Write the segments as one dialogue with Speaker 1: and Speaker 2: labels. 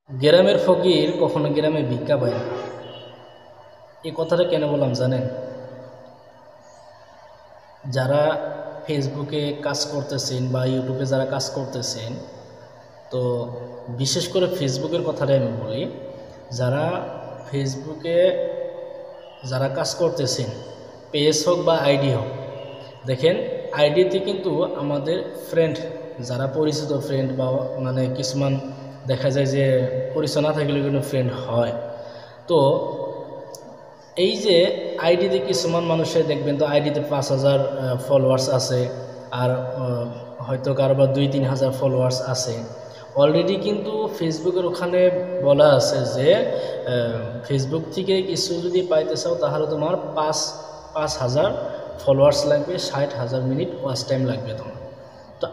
Speaker 1: গ্রামের ফকির কখনো গ্রামে ভিক্ষা পায় না। এই কথাটা কেন বললাম জানেন? যারা ফেসবুকে কাজ করতেছেন বা ইউটিউবে যারা কাজ করতেছেন, তো বিশেষ করে ফেসবুকের কথাটাই আমি বলি। যারা ফেসবুকে যারা কাজ করতেছেন, পেজ হোক বা আইডি হোক, দেখেন আইডিতে কিন্তু আমাদের ফ্রেন্ড, যারা পরিচিত ফ্রেন্ড বা মানে কিছুমান দেখা যায় যে পরিচয় না থাকলেও কিন্তু ফ্রেন্ড হয়। তো এই যে আইডিতে কিছুমান মানুষের দেখবেন তো আইডিতে 5,000 ফলোয়ার্স আছে, আর হয়তো কারোবার 2-3 হাজার ফলোয়ার্স আছে। অলরেডি কিন্তু ফেসবুকের ওখানে বলা আছে যে ফেসবুক থেকে কিছু যদি পাইতে চাও তাহলে তোমার 5,000 ফলোয়ার্স লাগবে, 60,000 মিনিট ওয়াচ টাইম লাগবে তোমার। তো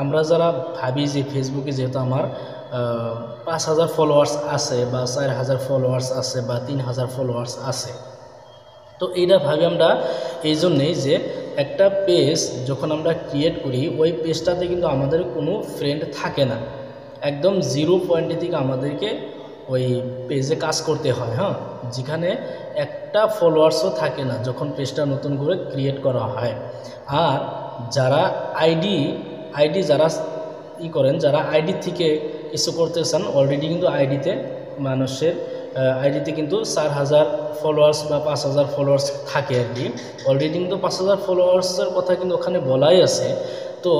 Speaker 1: আমরা যারা ভাবি যে ফেসবুকে যেহেতু আমার 5,000 ফলোয়ার্স আছে বা 4,000 ফলোয়ার্স আছে বা 3,000 ফলোয়ার্স আছে, তো এইটা ভাবি আমরা এই জন্যেই যে একটা পেজ যখন আমরা ক্রিয়েট করি ওই পেজটাতে কিন্তু আমাদের কোনো ফ্রেন্ড থাকে না, একদম জিরো পয়েন্টে থেকে আমাদেরকে ওই পেজে কাজ করতে হয়। যেখানে একটা ফলোয়ার্সও থাকে না যখন পেজটা নতুন করে ক্রিয়েট করা হয়। আর যারা আইডি যারা করেন, যারা আইডি থেকে কিছু করতে চান, অলরেডি কিন্তু আইডিতে কিন্তু 4,000 ফলোয়ার্স বা 5,000 ফলোয়ার্স থাকে আর কি। অলরেডি কিন্তু 5,000 ফলোয়ার্সের কথা কিন্তু ওখানে বলাই আছে। তো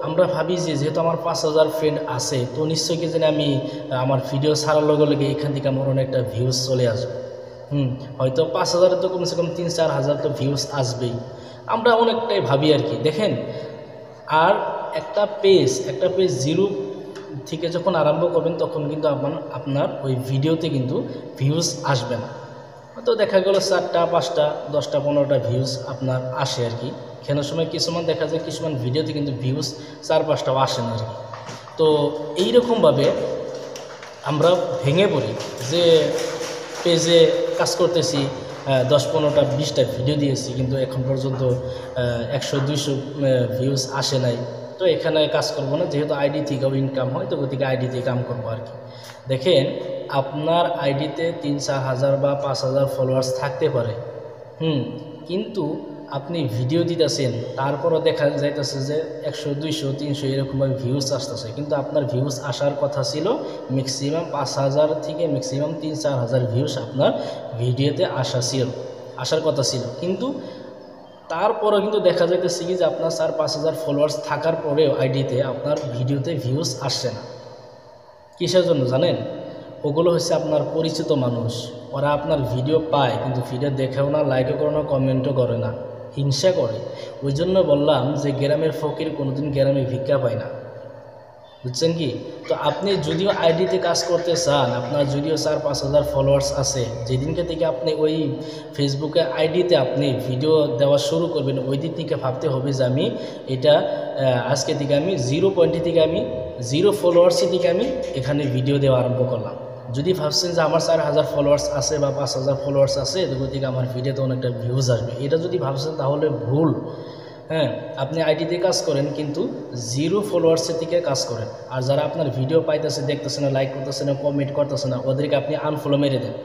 Speaker 1: আমরা ভাবি যে যেহেতু আমার 5,000 ফ্রেন্ড আছে, তো নিশ্চয়ই কি জানি আমি আমার ভিডিও ছাড়ার লগে লগে এখান থেকে আমার অনেকটা ভিউজ চলে আসবে। হয়তো 5,000 তো কমসে কম 3-4 হাজার তো ভিউজ আসবেই, আমরা অনেকটাই ভাবি আর কি। দেখেন, আর একটা পেজ জিরো থেকে যখন আরম্ভ করবেন তখন কিন্তু আপনার ওই ভিডিওতে কিন্তু ভিউজ আসবে না। তো দেখা গেল 4টা 5টা 10টা 15টা ভিউজ আপনার আসে আর কি। কেনার সময় কিছুমান দেখা যায় কিছুমান ভিডিওতে কিন্তু ভিউজ 4-5টাও আসে না আর কি। তো এইরকমভাবে আমরা ভেঙে পড়ি যে পেজে কাজ করতেছি, 10-15টা 20টা ভিডিও দিয়েছি, কিন্তু এখন পর্যন্ত 100-200 ভিউজ আসে নাই। তো এখানে কাজ করব না, যেহেতু আইডি থেকেও ইনকাম হয়, তো গতিকে আইডি থেকে কাম করবো আর কি। দেখেন, আপনার আইডিতে 3-4 হাজার বা 5,000 ফলোয়ার্স থাকতে পারে, কিন্তু আপনি ভিডিও দিতেছেন, তারপরও দেখা যাইতেছে যে 100-200-300 এরকমভাবে ভিউজ আসতেছে, কিন্তু আপনার ভিউজ আসার কথা ছিল ম্যাক্সিমাম 5,000 থেকে ম্যাক্সিমাম 3-4 হাজার ভিউজ আপনার ভিডিওতে আসার কথা ছিল। কিন্তু তারপরও কিন্তু দেখা যাইতেছে কি যে আপনার 4-5 হাজার ফলোয়ার্স থাকার পরেও আইডিতে আপনার ভিডিওতে ভিউজ আসছে না। কিসের জন্য জানেন? ওগুলো হচ্ছে আপনার পরিচিত মানুষ, ওরা আপনার ভিডিও পায় কিন্তু ভিডিও দেখেও না, লাইকও করে না, কমেন্টও করে না, হিংসা করে। ওই জন্য বললাম যে গ্রামের ফকির কোনোদিন গ্রামে ভিক্ষা পায় না, বুঝছেন কি? তো আপনি যদিও আইডিতে কাজ করতে চান, আপনার যদিও 4-5 হাজার ফলোয়ার্স আছে, যেদিনকে থেকে আপনি ওই ফেসবুকে আইডিতে আপনি ভিডিও দেওয়া শুরু করবেন, ওই দিন থেকে ভাবতে হবে যে আমি এটা আজকে থেকে আমি জিরো পয়েন্টে থেকে আমি জিরো ফলোয়ার্সের থেকে আমি এখানে ভিডিও দেওয়া আরম্ভ করলাম। যদি ভাবছেন যে আমার 4,000 ফলোয়ার্স আছে বা 5,000 ফলোয়ার্স আছে, তো থেকে আমার ভিডিওতে অনেকটা ভিউজ আসবে, এটা যদি ভাবছেন তাহলে ভুল। আপনি আইডিতে কাজ করেন কিন্তু জিরো ফলোয়ার্সের দিকে কাজ করেন। আর যারা আপনার ভিডিও পাইতেছে, দেখতেছে না, লাইক করতেছে না, কমেন্ট করতেছে না, ওদেরকে আপনি আনফলো মেরে দেন,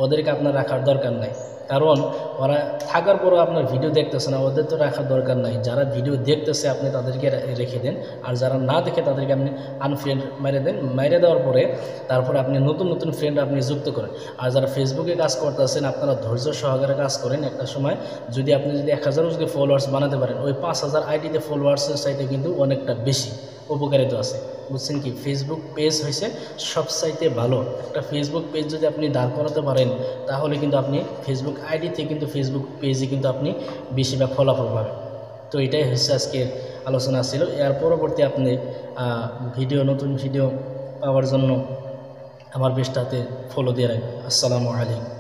Speaker 1: ওদেরকে আপনার রাখার দরকার নাই। কারণ ওরা থাকার পরও আপনার ভিডিও দেখতেছে না, ওদের তো রাখার দরকার নাই। যারা ভিডিও দেখতেছে আপনি তাদেরকে রেখে দেন, আর যারা না দেখে তাদেরকে আপনি আনফ্রেন্ড মেরে দেন। মেরে দেওয়ার পরে তারপরে আপনি নতুন নতুন ফ্রেন্ড আপনি যুক্ত করেন। আর যারা ফেসবুকে কাজ করতেছেন, আপনারা ধৈর্য সহকারে কাজ করেন। একটা সময় যদি আপনি 1,000 যদি ফলোয়ার্স বানাতে পারেন, ওই 5,000 আইডিতে ফলোয়ার্সের চাইতে কিন্তু অনেকটা বেশি উপকারিত আছে, বুঝছেন কি? ফেসবুক পেজ হয়েছে সবচাইতে ভালো। একটা ফেসবুক পেজ যদি আপনি দাঁড় করাতে পারেন, তাহলে কিন্তু আপনি ফেসবুক আইডি থেকে কিন্তু ফেসবুক পেজে কিন্তু আপনি বেশিরভাগ ফলাফল পাবেন। তো এটাই হচ্ছে আজকের আলোচনা ছিল। এর পরবর্তী আপনি নতুন ভিডিও পাওয়ার জন্য আমার পেজটাতে ফলো দিয়ে রাখবেন। আসসালামু আলাইকুম।